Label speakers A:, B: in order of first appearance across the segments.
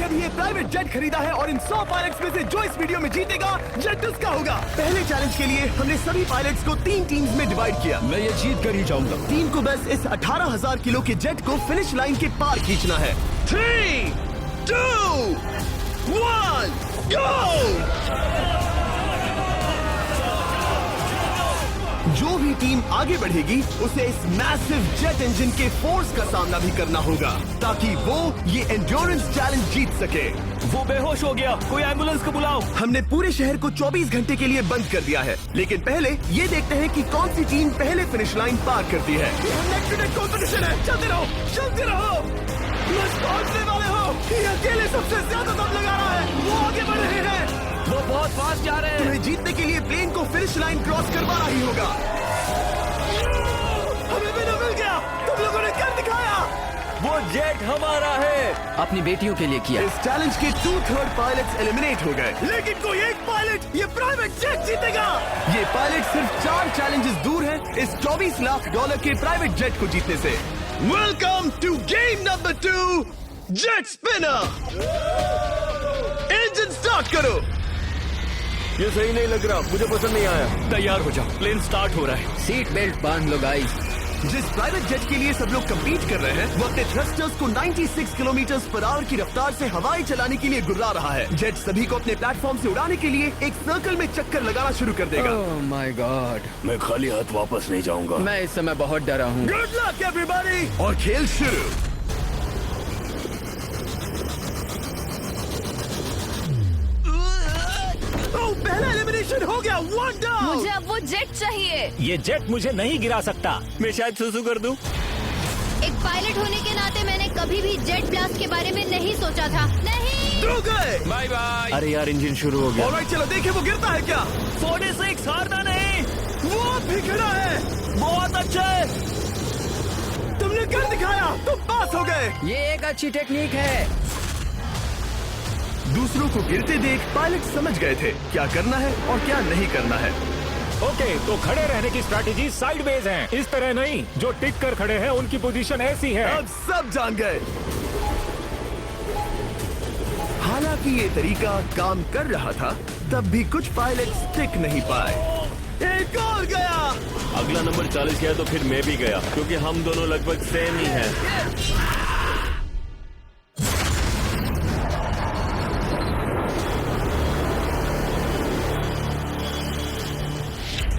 A: अभी ये private jet खरीदा है और इन 100 पायलट्स में से जो इस वीडियो में जीतेगा जेट उसका होगा। पहले चैलेंज के लिए हमने सभी पायलट्स को 3 टीम्स में डिवाइड किया।
B: मैं ये जीत कर ही जाऊंगा।
A: टीम को बस इस 18,000 किलो के जेट को फिनिश लाइन के पार खींचना है। 3, 2, 1, गो! जो भी टीम आगे बढ़ेगी उसे इस मैसिव जेट इंजन के फोर्स का सामना भी करना होगा ताकि वो ये एंड्योरेंस चैलेंज जीत सके।
B: वो बेहोश हो गया, कोई एम्बुलेंस को बुलाओ।
A: हमने पूरे शहर को 24 घंटे के लिए बंद कर दिया है, लेकिन पहले ये देखते हैं कि कौन सी टीम पहले फिनिश लाइन पार करती है। कंपटीशन है, चलते रहो, चलते रहो। पहुंचने वाले हो। ये अकेले सबसे ज्यादा दम लगा रहा है, वो आगे बढ़ रहे हैं।
B: वो बहुत फास्ट जा रहे हैं।
A: तुम्हें जीतने के लिए प्लेन को फिनिश लाइन क्रॉस करवाना ही होगा। हमें भी न मिल गया, तुम लोगों ने कर दिखाया।
B: वो जेट हमारा है। अपनी बेटियों के लिए किया।
A: इस चैलेंज के 2/3 पायलट्स एलिमिनेट हो गए, लेकिन कोई एक पायलट ये प्राइवेट जेट जीतेगा। ये पायलट सिर्फ 4 चैलेंजेस दूर है इस $24 लाख के प्राइवेट जेट को जीतने से। Welcome to game number 2, jet spinner. Engine start करो।
B: ये सही नहीं लग रहा, मुझे पसंद नहीं आया। तैयार हो जाओ, प्लेन स्टार्ट हो रहा है।
C: सीट बेल्ट बांध लो गाइस।
A: जिस प्राइवेट जेट के लिए सब लोग कम्पीट कर रहे हैं वो अपने थ्रस्टर्स को 96 किलोमीटर पर आवर की रफ्तार से हवाई चलाने के लिए गुर्रा रहा है। जेट सभी को अपने प्लेटफॉर्म से उड़ाने के लिए एक सर्कल में चक्कर लगाना शुरू कर देगा।
C: ओह माय गॉड,
B: मैं खाली हाथ वापस नहीं जाऊंगा।
C: मैं इस समय बहुत डरा हूँ।
A: Good luck everybody. और खेल शुरू। पहला एलिमिनेशन हो गया, 1 डाउन।
D: मुझे अब वो जेट चाहिए।
B: ये जेट मुझे नहीं गिरा सकता। मैं शायद सुसु कर दूं।
D: एक पायलट होने के नाते मैंने कभी भी जेट ब्लास्ट के बारे में नहीं सोचा था। नहीं।
A: 2 गए।
B: Bye bye. अरे यार, इंजन शुरू हो गया।
A: ऑलराइट, चलो देखें वो गिरता है क्या।
B: 46 हारना नहीं।
A: वो भी खड़ा है।
B: बहुत अच्छा है।
A: तुमने कर दिखाया, तुम पास हो गए।
C: ये एक अच्छी टेक्निक है।
A: दूसरों को गिरते देख पायलट समझ गए थे क्या करना है और क्या नहीं करना है।
E: ओके, तो खड़े रहने की स्ट्रैटेजी साइडवेज है, इस तरह नहीं। जो टिक कर खड़े हैं उनकी पोजीशन ऐसी है।
A: अब सब जान गए। हालांकि ये तरीका काम कर रहा था, तब भी कुछ पायलट टिक नहीं पाए। एक और गया।
B: अगला नंबर 40 गया तो फिर मैं भी गया, क्योंकि हम दोनों लगभग सेम ही हैं।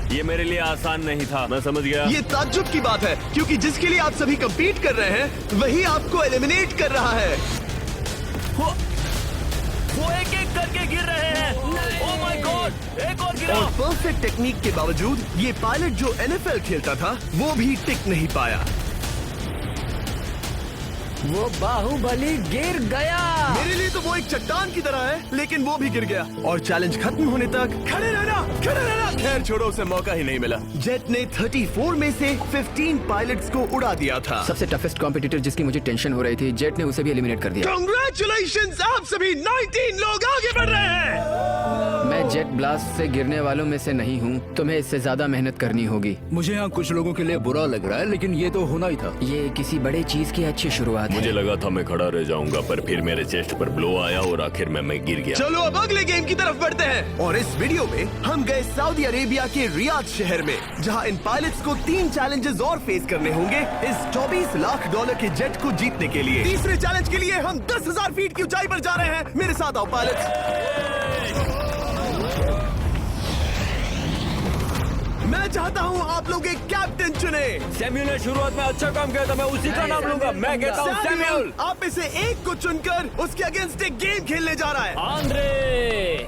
B: ये मेरे लिए आसान नहीं था, मैं समझ गया।
A: ये ताज्जुब की बात है, क्योंकि जिसके लिए आप सभी कम्पीट कर रहे हैं वही आपको एलिमिनेट कर रहा है।
B: वो एक एक करके गिर रहे हैं। ओह माय गॉड, एक और गिरा।
A: और परफेक्ट टेक्निक के बावजूद ये पायलट जो NFL खेलता था वो भी टिक नहीं पाया।
C: वो बाहुबली गिर गया।
A: मेरे लिए तो वो एक चट्टान की तरह है, लेकिन वो भी गिर गया। और चैलेंज खत्म होने तक खड़े रहना, खड़े रहना। खैर छोड़ो, उसे मौका ही नहीं मिला। जेट ने 34 में से 15 पायलट्स को उड़ा दिया था।
C: सबसे टफेस्ट कॉम्पिटिटर जिसकी मुझे टेंशन हो रही थी, जेट ने उसे भी एलिमिनेट कर दिया।
A: कांग्रेचुलेशंस, आप सभी 19 लोग आगे बढ़ रहे हैं।
C: मैं जेट ब्लास्ट से गिरने वालों में से नहीं हूँ। तुम्हें इससे ज्यादा मेहनत करनी होगी।
F: मुझे यहाँ कुछ लोगों के लिए बुरा लग रहा है, लेकिन ये तो होना ही था।
C: ये किसी बड़े चीज की अच्छी शुरुआत है।
B: मुझे लगा था मैं खड़ा रह जाऊंगा, पर फिर मेरे चेस्ट पर ब्लो आया और आखिर में मैं गिर गया।
A: चलो अब अगले गेम की तरफ बढ़ते हैं। और इस वीडियो में हम गए सऊदी अरेबिया के रियाद शहर में, जहां इन पायलट्स को 3 चैलेंजेस और फेस करने होंगे इस $24 लाख के जेट को जीतने के लिए। तीसरे चैलेंज के लिए हम 10,000 फीट की ऊंचाई पर जा रहे हैं। मेरे साथ आओ पायलट्स। मैं चाहता हूँ आप लोग एक कैप्टन चुने।
B: सैम्यूल ने शुरुआत में अच्छा काम किया था, मैं उसी का नाम लूंगा। मैं कहता हूँ सैम्यूल।
A: आप में से एक को चुनकर उसके अगेंस्ट एक गेम खेलने जा रहा है।
B: आंद्रे।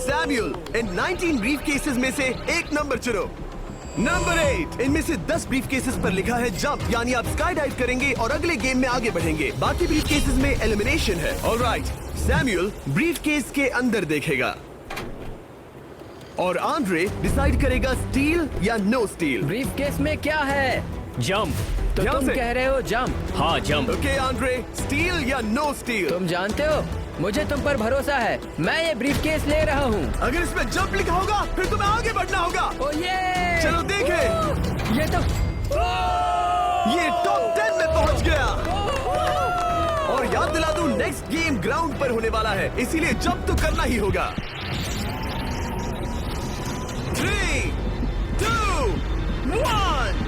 A: सैम्यूल, इन 19 ब्रीफ केसेस में से एक नंबर चुनो। नंबर 8। इनमें से 10 ब्रीफ केसेस पर लिखा है जंप, यानी आप स्काई डाइव करेंगे और अगले गेम में आगे बढ़ेंगे। बाकी ब्रीफ केसेस में एलिमिनेशन है। ऑलराइट, सैम्यूल ब्रीफ केस के अंदर देखेगा और आंद्रे डिसाइड करेगा स्टील या नो स्टील।
C: ब्रीफ केस में क्या है?
B: जंप।
C: तो
A: ध्यान
C: तुम
A: से।
C: कह रहे हो जंप।
B: हाँ, जंप।
A: ओके आंद्रे, स्टील या नो स्टील?
C: तुम जानते हो, मुझे तुम पर भरोसा है। मैं ये ब्रीफ केस ले रहा हूँ।
A: अगर इसमें जंप लिखा होगा फिर तुम्हें आगे बढ़ना होगा।
C: ओ ये
A: चलो देखें।
C: ये तो
A: ये टॉप 10 में पहुंच गया। और याद दिला दूं, नेक्स्ट गेम ग्राउंड पर होने वाला है, इसीलिए जंप तो करना ही होगा। 3, 2, 1।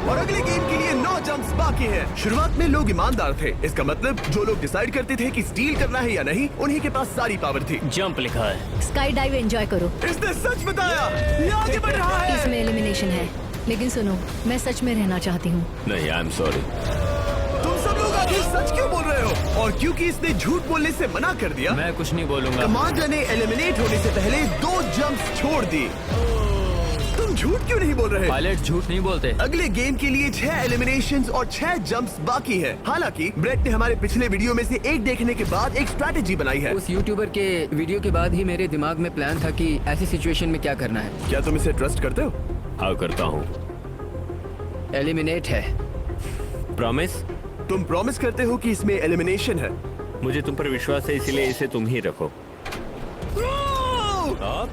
A: और अगले गेम के लिए 9 जंप्स बाकी हैं। शुरुआत में लोग ईमानदार थे, इसका मतलब जो लोग डिसाइड करते थे कि स्टील करना है या नहीं, उन्हीं के पास सारी पावर थी।
B: जंप लिखा है।
D: स्काई डाइव एंजॉय करो।
A: इसने सच बताया, ये आगे बढ़ रहा है।
D: इसमें एलिमिनेशन है, लेकिन सुनो, मैं सच में रहना चाहती हूँ।
B: नहीं, आई एम सॉरी।
A: तुम सब लोग आखिर सच क्यों बोल रहे हो? और क्योंकि इसने झूठ बोलने से मना कर दिया,
C: मैं कुछ नहीं बोलूंगा।
A: कमांडर ने एलिमिनेट होने से पहले 2 जंप्स छोड़ दी। तुम झूठ क्यों नहीं बोल रहे?
C: पायलट झूठ नहीं बोलते।
A: अगले गेम के लिए 6 एलिमिनेशंस और 6 जंप्स बाकी है। हालांकि ब्रेट ने हमारे पिछले वीडियो में से एक देखने के बाद एक स्ट्रैटेजी बनाई है।
C: उस यूट्यूबर के वीडियो के बाद ही मेरे दिमाग में प्लान था कि ऐसी सिचुएशन में क्या करना है।
A: क्या तुम इसे ट्रस्ट करते हो?
B: हाँ, करता हूँ।
C: एलिमिनेट है।
B: प्रॉमिस?
A: तुम प्रॉमिस करते हो कि इसमें एलिमिनेशन है?
B: मुझे तुम पर विश्वास है, इसलिए इसे तुम ही रखो।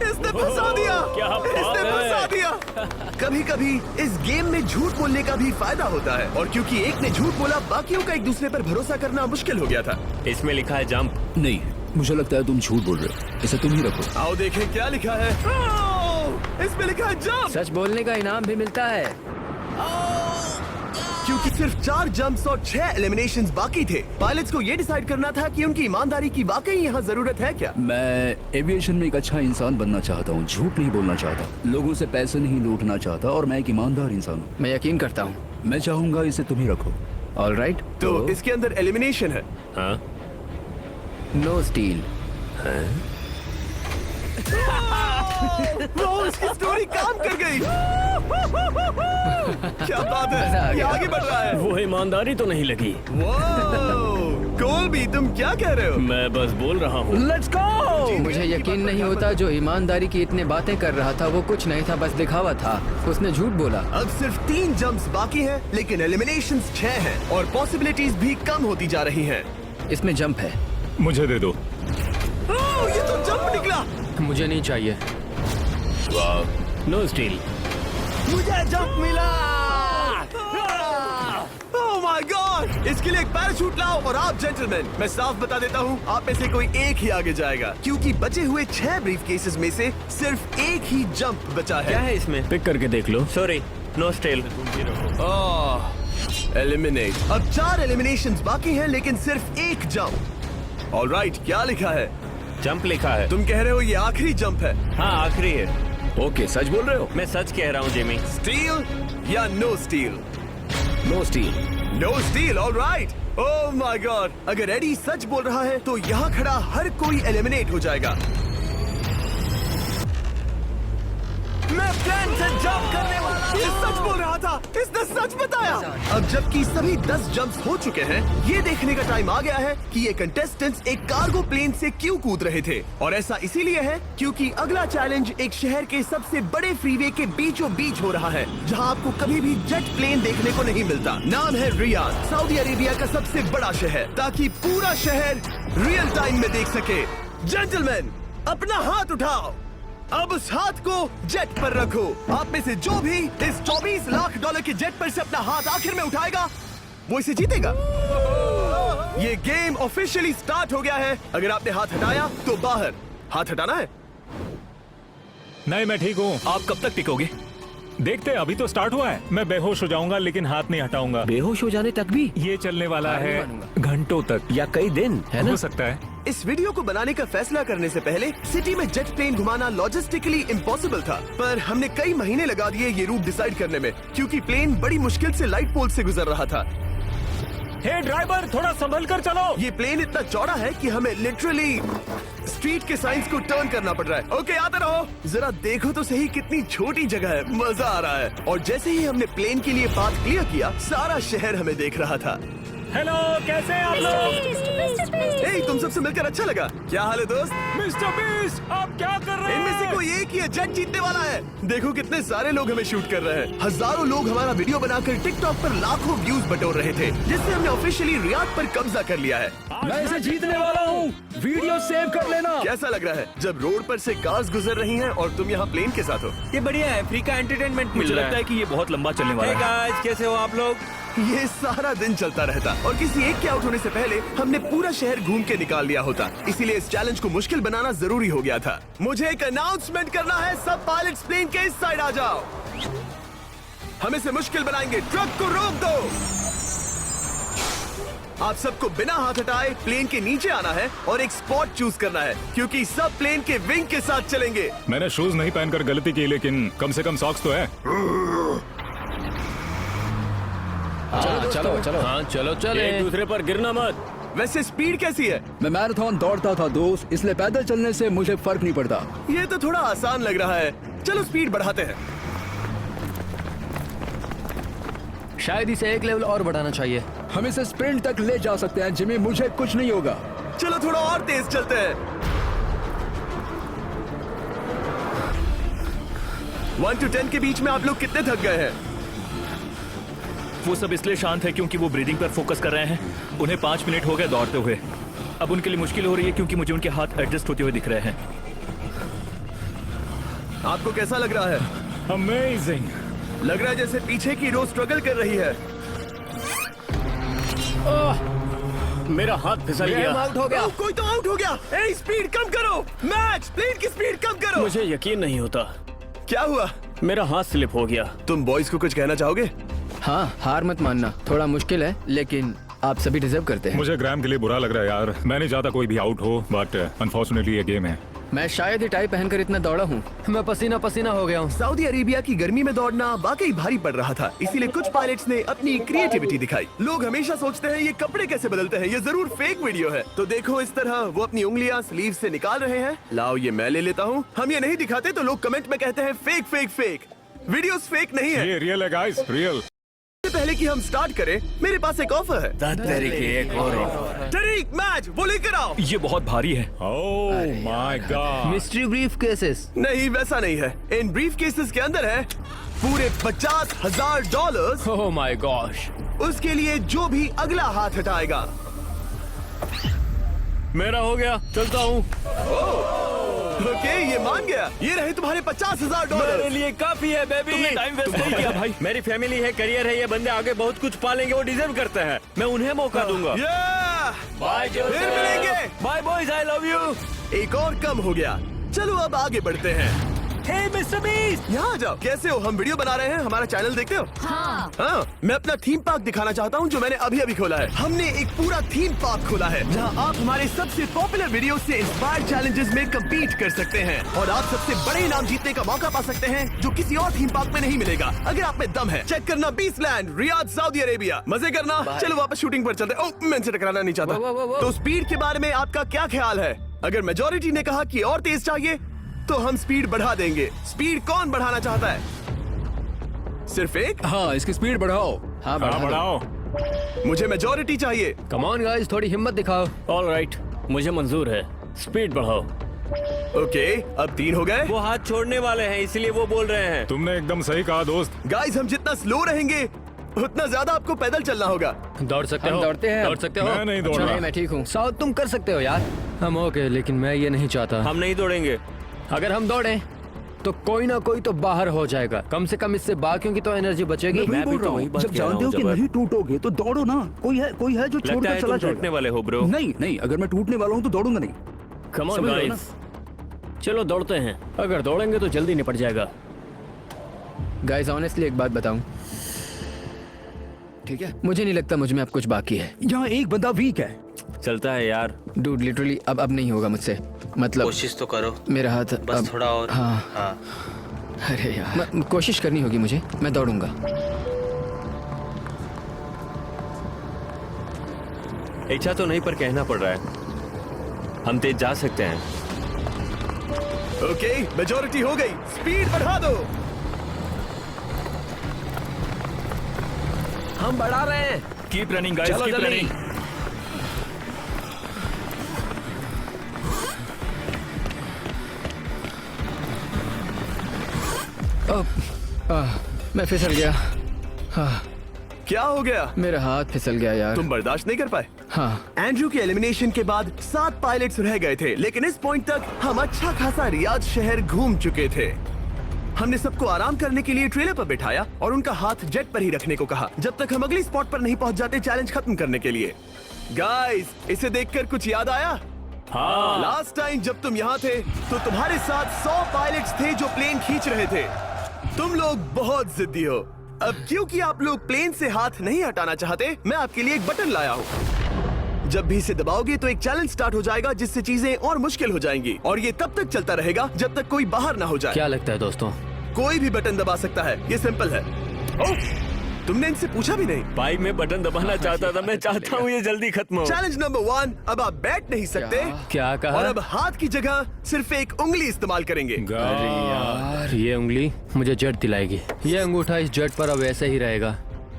A: इसने फंसा दिया।
B: क्या बात
A: इसने
B: है?
A: फंसा दिया। कभी कभी इस गेम में झूठ बोलने का भी फायदा होता है, और क्योंकि एक ने झूठ बोला, बाकियों का एक दूसरे पर भरोसा करना मुश्किल हो गया था।
B: इसमें लिखा है जंप।
F: नहीं, मुझे लगता है तुम झूठ बोल रहे हो। इसे तुम ही रखो।
A: आओ देखें क्या लिखा है। इसमें लिखा है जंप।
C: सच बोलने का इनाम भी मिलता है।
A: क्योंकि सिर्फ 4 जंप्स और 6 एलिमिनेशंस बाकी थे, पायलट्स को ये डिसाइड करना था कि उनकी ईमानदारी की वाकई यहाँ जरूरत है क्या।
F: मैं एविएशन में एक अच्छा इंसान बनना चाहता हूँ, झूठ नहीं बोलना चाहता, लोगों से पैसे नहीं लूटना चाहता, और मैं एक ईमानदार इंसान हूँ।
C: मैं यकीन करता हूँ।
F: मैं चाहूंगा इसे तुम ही रखो।
C: All right.
A: तो इसके अंदर एलिमिनेशन है।
B: हाँ,
C: नो स्टील।
A: इसकी स्टोरी काम कर गई। क्या बात
C: मजा आ
A: है, ये
C: गया।
A: आगे बढ़ रहा है।
B: वो ईमानदारी तो नहीं लगी।
A: कोलबी, तुम क्या कह रहे हो?
B: मैं बस बोल रहा हूँ।
C: Let's go. मुझे यकीन नहीं होता, जो ईमानदारी की इतने बातें कर रहा था वो कुछ नहीं था, बस दिखावा था। उसने झूठ बोला।
A: अब सिर्फ 3 जंप्स बाकी हैं, लेकिन एलिमिनेशंस 6 हैं और पॉसिबिलिटीज भी कम होती जा रही हैं।
C: इसमें जंप है।
E: मुझे दे दो।
A: ये तो जंप निकला।
C: मुझे नहीं चाहिए।
B: No steel.
A: मुझे जंप मिला। ओह माय गॉड! इसके लिए एक पैराशूट लाओ। और आप जेंटलमैन, मैं साफ बता देता हूँ, आप में से कोई एक ही आगे जाएगा, क्योंकि बचे हुए 6 ब्रीफ केसेस में से सिर्फ एक ही जंप बचा है।
B: क्या है इसमें? पिक करके देख लो। Sorry, no steal.
A: एलिमिनेट। अब 4 एलिमिनेशंस बाकी हैं, लेकिन सिर्फ एक जंप। ऑलराइट, क्या लिखा है?
B: जंप लिखा है।
A: तुम कह रहे हो ये आखिरी जंप है?
B: हाँ, आखिरी है।
F: ओके, सच बोल रहे हो?
B: मैं सच कह रहा हूँ जिमी।
A: स्टील या no steal?
F: No steal.
A: No steal, alright. Oh my god! अगर एडी सच बोल रहा है तो यहाँ खड़ा हर कोई एलिमिनेट हो जाएगा। मैं प्लान से जंप करने वाला। ये सच बोल रहा था, इसने सच बताया। अब जबकि सभी 10 जंप्स हो चुके हैं, ये देखने का टाइम आ गया है कि ये कंटेस्टेंट्स एक कार्गो प्लेन से क्यों कूद रहे थे। और ऐसा इसीलिए है क्योंकि अगला चैलेंज एक शहर के सबसे बड़े फ्रीवे के बीचों बीच हो रहा है, जहां आपको कभी भी जेट प्लेन देखने को नहीं मिलता। नाम है रियाद, सऊदी अरेबिया का सबसे बड़ा शहर, ताकि पूरा शहर रियल टाइम में देख सके। जेंटलमैन, अपना हाथ उठाओ। अब उस हाथ को जेट पर रखो। आप में से जो भी इस $24 लाख के जेट पर से अपना हाथ आखिर में उठाएगा, वो इसे जीतेगा। ये गेम ऑफिशियली स्टार्ट हो गया है। अगर आपने हाथ हटाया तो बाहर। हाथ हटाना है।
E: नहीं, मैं ठीक हूँ।
B: आप कब तक टिकोगे?
E: देखते, अभी तो स्टार्ट हुआ है। मैं बेहोश हो जाऊंगा, लेकिन हाथ नहीं हटाऊंगा।
B: बेहोश हो जाने तक भी?
E: ये चलने वाला
C: हार नहीं
E: है
C: मानूंगा।
E: घंटों तक,
B: या कई दिन, है ना?
E: हो सकता है।
A: इस वीडियो को बनाने का फैसला करने से पहले सिटी में जेट प्लेन घुमाना लॉजिस्टिकली इम्पॉसिबल था, पर हमने कई महीने लगा दिए ये रूट डिसाइड करने में, क्योंकि प्लेन बड़ी मुश्किल से लाइट पोल से गुजर रहा था।
E: हे ड्राइवर, थोड़ा संभल कर चलो।
A: ये प्लेन इतना चौड़ा है कि हमें लिटरली स्ट्रीट के साइंस को टर्न करना पड़ रहा है। ओके, आते रहो। जरा देखो तो सही कितनी छोटी जगह है, मजा आ रहा है। और जैसे ही हमने प्लेन के लिए पाथ क्लियर किया, सारा शहर हमें देख रहा था।
E: हेलो, कैसे हैं आप लोग?
A: ए, तुम सबसे मिलकर अच्छा लगा। क्या हाल है दोस्त?
E: मिस्टर बीस्ट, आप क्या कर रहे
A: इनमें से
E: हैं?
A: कोई एक ही है जेट जीतने वाला है। देखो कितने सारे लोग हमें शूट कर रहे हैं। हजारों लोग हमारा वीडियो बनाकर टिकटॉक पर लाखों व्यूज बटोर रहे थे, जिससे हमने ऑफिशियली रियाद पर कब्जा कर लिया है।
F: मैं इसे जीतने वाला हूँ। वीडियो सेव कर लेना।
A: कैसा लग रहा है जब रोड पर से कार्स गुजर रही हैं और तुम यहाँ प्लेन के साथ हो?
G: ये बढ़िया है, फ्री का एंटरटेनमेंट मिल
E: मुझे
G: रहा
E: लगता है कि ये बहुत लंबा चलने वाला
G: है।
E: है।
G: गाइस, कैसे हो आप लोग?
A: ये सारा दिन चलता रहता और किसी एक के आउट होने से पहले हमने पूरा शहर घूम के निकाल लिया होता। इसीलिए इस चैलेंज को मुश्किल बनाना जरूरी हो गया था। मुझे एक अनाउंसमेंट करना है, सब पायलट्स प्लेन के इस साइड आ जाओ। हम इसे मुश्किल बनाएंगे, ट्रक को रोक दो। आप सबको बिना हाथ हटाए प्लेन के नीचे आना है और एक स्पॉट चूज करना है, क्योंकि सब प्लेन के विंग के साथ चलेंगे।
E: मैंने शूज नहीं पहनकर गलती की, लेकिन कम से कम सॉक्स तो है।
C: चलो चलो।
B: हाँ चलो चले, एक दूसरे पर गिरना मत।
A: वैसे स्पीड कैसी है?
F: मैं मैराथन दौड़ता था दोस्त, इसलिए पैदल चलने से मुझे फर्क नहीं पड़ता।
A: ये तो थोड़ा आसान लग रहा है। चलो स्पीड बढ़ाते हैं।
C: शायद इसे एक लेवल और बढ़ाना चाहिए।
F: हम इसे स्प्रिंट तक ले जा सकते हैं जिमी, मुझे कुछ नहीं होगा।
A: चलो थोड़ा और तेज चलते हैं। 1 to 10 के बीच में आप लोग कितने थक गए हैं?
E: वो सब इसलिए शांत है क्योंकि वो ब्रीदिंग पर फोकस कर रहे हैं। उन्हें 5 मिनट हो गए दौड़ते हुए। अब उनके लिए मुश्किल हो रही है क्योंकि मुझे उनके हाथ एडजस्ट होते हुए दिख रहे हैं।
A: आपको कैसा लग रहा है?
E: अमेजिंग।
A: लग रहा है जैसे पीछे की रो स्ट्रगल कर रही है।
B: मेरा हाथ फिसल गया।
C: आउट हो गया।
A: कोई तो आउट हो गया। ए, स्पीड कम करो। मैच प्लेन की स्पीड कम करो।
B: मुझे यकीन नहीं होता,
A: क्या हुआ?
B: मेरा हाथ स्लिप हो गया।
A: तुम बॉयज को कुछ कहना चाहोगे?
C: हाँ, हार मत मानना। थोड़ा मुश्किल है, लेकिन आप सभी डिजर्व करते हैं।
E: मुझे ग्राम के लिए बुरा लग रहा है यार। मैं नहीं चाहता कोई भी आउट हो, बट अनफॉर्चुनेटली ये गेम है।
C: मैं शायद ही टाई पहनकर इतना दौड़ा हूँ। मैं पसीना पसीना हो गया हूँ।
A: सऊदी अरेबिया की गर्मी में दौड़ना वाकई भारी पड़ रहा था, इसीलिए कुछ पायलट्स ने अपनी क्रिएटिविटी दिखाई। लोग हमेशा सोचते हैं ये कपड़े कैसे बदलते हैं, ये जरूर फेक वीडियो है। तो देखो इस तरह वो अपनी उंगलियां स्लीव से निकाल रहे हैं। लाओ ये मैं ले लेता हूँ। हम ये नहीं दिखाते तो लोग कमेंट में कहते हैं fake fake fake. Videos fake नहीं है।
E: ये रियल है गाइस, रियल।
A: इससे पहले कि हम स्टार्ट करें, मेरे पास एक ऑफर है।
B: एक और
A: तरीक मैच वो लेकर आओ।
E: ये बहुत भारी है। ओह my God.
C: Mystery brief cases.
A: नहीं वैसा नहीं है। इन ब्रीफ केसेस के अंदर है पूरे $50,000।
C: Oh my gosh.
A: उसके लिए जो भी अगला हाथ हटाएगा।
B: मेरा हो गया, चलता हूँ।
A: ओके, ये मान गया। ये रहे तुम्हारे
B: मेरे
A: $50,000।
B: लिए काफी है बेबी। तुमने टाइम वेस्ट नहीं किया भाई। मेरी फैमिली है, करियर है, ये बंदे आगे बहुत कुछ पालेंगे, वो डिजर्व करते हैं। मैं उन्हें मौका दूंगा।
A: बाय फिर मिलेंगे।
B: Bye boys, I love you.
A: एक और कम हो गया। चलो अब आगे बढ़ते हैं।
G: हे मिस्टर बीस्ट,
A: यहाँ आ जाओ। कैसे हो? हम वीडियो बना रहे हैं, हमारा चैनल देखते हो? हाँ, मैं अपना थीम पार्क दिखाना चाहता हूँ जो मैंने अभी अभी खोला है। हमने एक पूरा थीम पार्क खोला है जहाँ आप हमारे सबसे पॉपुलर वीडियो से इंस्पायर्ड चैलेंजेस में कम्पीट कर सकते हैं और आप सबसे बड़े इनाम जीतने का मौका पा सकते हैं जो किसी और थीम पार्क में नहीं मिलेगा। अगर आप में दम है, चेक करना बीचलैंड, रियाद, सऊदी अरेबिया। मजे करना। चलो वापस शूटिंग पर चलते। ओह, मैं इनसे टकराना नहीं चाहता। तो स्पीड के बारे में आपका क्या ख्याल है? अगर मेजोरिटी ने कहा कि और तेज चाहिए तो हम स्पीड बढ़ा देंगे। स्पीड कौन बढ़ाना चाहता है? सिर्फ एक?
F: हाँ, इसकी स्पीड बढ़ाओ।
C: हाँ,
E: बढ़ाओ।
A: मुझे मेजोरिटी चाहिए।
C: कम ऑन गाइस, थोड़ी हिम्मत दिखाओ।
B: ऑल राइट, मुझे मंजूर है। स्पीड बढ़ाओ।
A: ओके, अब 3 हो गए।
B: वो हाथ छोड़ने वाले हैं, इसलिए वो बोल रहे हैं।
E: तुमने एकदम सही कहा दोस्त।
A: गाइस, हम जितना स्लो रहेंगे उतना ज्यादा आपको पैदल चलना होगा।
B: दौड़ सकते
C: हम
B: हो?
C: दौड़ते हैं।
B: दौड़ सकते हो?
E: मैं नहीं दौड़ रहा।
C: मैं ठीक हूँ। साउथ तुम कर सकते हो यार। हम ओके, लेकिन मैं ये नहीं चाहता।
B: हम नहीं दौड़ेंगे।
C: अगर हम दौड़े तो कोई ना कोई तो बाहर हो जाएगा। कम से कम इससे बाकियों की तो एनर्जी बचेगी।
B: मैं भी तो वही बात
F: जब
B: कह रहा
F: जानते हो
B: हूँ,
F: कि
B: जबर।
F: नहीं टूटोगे तो दौड़ो ना। कोई है जो
B: लगता
F: छोड़कर
B: है
F: चला
B: तुम
F: जाएगा।
B: टूटने वाले हो ब्रो।
F: नहीं नहीं, अगर मैं टूटने वाला हूँ तो दौड़ूंगा नहीं।
B: कम ऑन
F: समझ रहे हो
B: गाइस, चलो दौड़ते हैं। अगर दौड़ेंगे तो जल्दी निपट जाएगा।
C: गाइस ऑनेस्टली एक बात बताऊं, ठीक है, मुझे नहीं लगता मुझ में अब कुछ बाकी है।
F: यहाँ एक बंदा वीक है।
B: चलता है यार।
C: डूड लिटरली अब नहीं होगा मुझसे। मतलब
H: कोशिश तो करो,
C: मेरा हाथ
H: बस
C: अब,
H: थोड़ा और।
C: हाँ। अरे यार, कोशिश करनी होगी मुझे। मैं दौड़ूंगा।
B: इच्छा तो नहीं पर कहना पड़ रहा है। हम तेज जा सकते हैं।
A: ओके, मेजोरिटी हो गई। स्पीड बढ़ा दो।
G: हम बढ़ा रहे हैं।
E: कीप रनिंग गाइस,
F: चलो
E: कीप
F: जल्दी।
E: रनिंग।
C: मैं फिसल गया।
A: क्या हो गया?
C: मेरा हाथ फिसल गया यार।
A: तुम बर्दाश्त नहीं कर पाए?
C: हाँ।
A: एंड्रू के एलिमिनेशन के बाद 7 पायलट्स रह गए थे, लेकिन इस पॉइंट तक हम अच्छा खासा रियाद शहर घूम चुके थे। हमने सबको आराम करने के लिए ट्रेलर पर बिठाया और उनका हाथ जेट पर ही रखने को कहा जब तक हम अगली स्पॉट पर नहीं पहुंच जाते चैलेंज खत्म करने के लिए। गाइस, इसे देखकर कुछ याद आया?
E: हाँ।
A: लास्ट टाइम जब तुम यहाँ थे तो तुम्हारे साथ 100 पायलट्स थे जो प्लेन खींच रहे थे। तुम लोग बहुत जिद्दी हो। अब क्योंकि आप लोग प्लेन से हाथ नहीं हटाना चाहते, मैं आपके लिए एक बटन लाया हूँ। जब भी इसे दबाओगे तो एक चैलेंज स्टार्ट हो जाएगा जिससे चीजें और मुश्किल हो जाएंगी और ये तब तक चलता रहेगा जब तक कोई बाहर ना हो जाए।
B: क्या लगता है दोस्तों?
A: कोई भी बटन दबा सकता है, ये सिंपल है। ओह, तुमने इनसे पूछा भी नहीं।
B: भाई मैं बटन दबाना चाहता था, मैं चाहता हूँ ये जल्दी खत्म हो।
A: चैलेंज नंबर 1, अब आप बैठ नहीं सकते
B: क्या कहा?
A: और अब हाथ की जगह सिर्फ एक उंगली इस्तेमाल करेंगे।
B: अरे यार, ये उंगली मुझे जेट दिलाएगी। ये अंगूठा इस जेट पर अब ऐसे ही रहेगा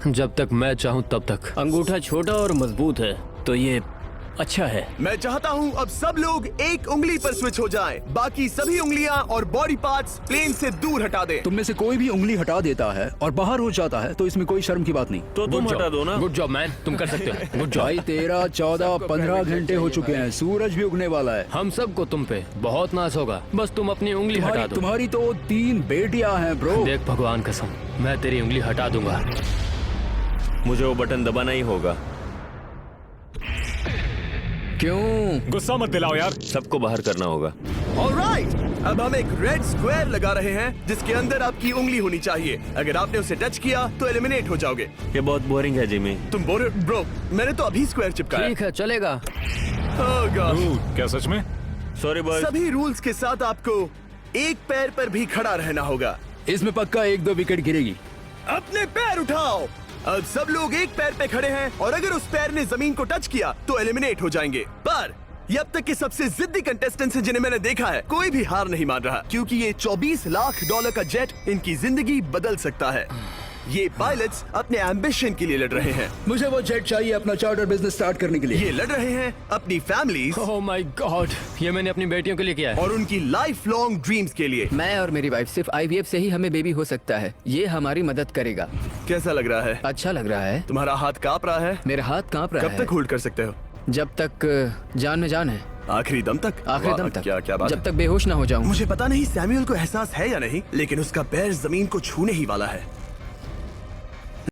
B: जब तक मैं चाहूँ तब तक।
H: अंगूठा छोटा और मजबूत है तो ये अच्छा है।
A: मैं चाहता हूँ अब सब लोग एक उंगली पर स्विच हो जाएं, बाकी सभी उंगलियां और बॉडी पार्ट्स प्लेन से दूर हटा दें।
F: तुम में से कोई भी उंगली हटा देता है और बाहर हो जाता है तो इसमें कोई शर्म की बात नहीं।
B: तो तुम हटा दो ना।
H: गुड जॉब मैन, तुम कर सकते हो। Good job.
F: भाई 13, 14, 15 घंटे हो चुके हैं, सूरज भी उगने वाला है।
H: हम सबको तुम पे बहुत नाज होगा, बस तुम अपनी उंगली हटा दो।
F: तुम्हारी तो 3 बेटियां हैं ब्रो।
H: देख भगवान कसम, मैं तेरी उंगली हटा दूंगा।
B: मुझे वो बटन दबाना ही होगा।
C: क्यों?
E: गुस्सा मत दिलाओ यार।
B: सबको बाहर करना होगा।
A: ऑलराइट, अब हम एक रेड स्क्वायर लगा रहे हैं जिसके अंदर आपकी उंगली होनी चाहिए। अगर आपने उसे टच किया तो एलिमिनेट हो जाओगे।
B: ये बहुत बोरिंग है जिमी।
A: तुम बोल रहे ब्रो, मैंने तो अभी स्क्वायर चिपकाया।
C: ठीक है, चलेगा।
A: Oh God।
E: क्या सच में?
B: Sorry boy.
A: सभी रूल्स के साथ आपको एक पैर पर भी खड़ा रहना होगा।
F: इसमें पक्का 1-2 विकेट गिरेगी।
A: अपने पैर उठाओ। अब सब लोग एक पैर पे खड़े हैं और अगर उस पैर ने जमीन को टच किया तो एलिमिनेट हो जाएंगे। पर ये अब तक के सबसे जिद्दी कंटेस्टेंट्स हैं जिन्हें मैंने देखा है। कोई भी हार नहीं मान रहा क्योंकि ये $24 लाख का जेट इनकी जिंदगी बदल सकता है। ये पायलट्स अपने एम्बिशन के लिए लड़ रहे हैं।
F: मुझे वो जेट चाहिए अपना चार्टर बिजनेस स्टार्ट करने के लिए।
A: ये लड़ रहे हैं अपनी फैमिलीज
H: ओह माय गॉड, ये मैंने अपनी बेटियों के लिए किया है।
A: और उनकी लाइफ लॉन्ग ड्रीम्स के लिए।
C: मैं और मेरी वाइफ सिर्फ IVF से ही हमें बेबी हो सकता है। ये हमारी मदद करेगा।
A: कैसा लग रहा है?
C: अच्छा लग रहा है।
A: तुम्हारा हाथ कांप रहा है?
C: मेरा हाथ कांप रहा
A: कब
C: है।
A: तक होल्ड कर सकते हो?
C: जब तक जान में जान है।
A: आखिरी दम तक?
C: आखिरी दम
A: वाह,
C: तक।
A: क्या बात
C: जब
A: है।
C: तक बेहोश ना हो जाऊं।
A: मुझे पता नहीं सैमुअल को एहसास है या नहीं, लेकिन उसका पैर जमीन को छूने ही वाला है।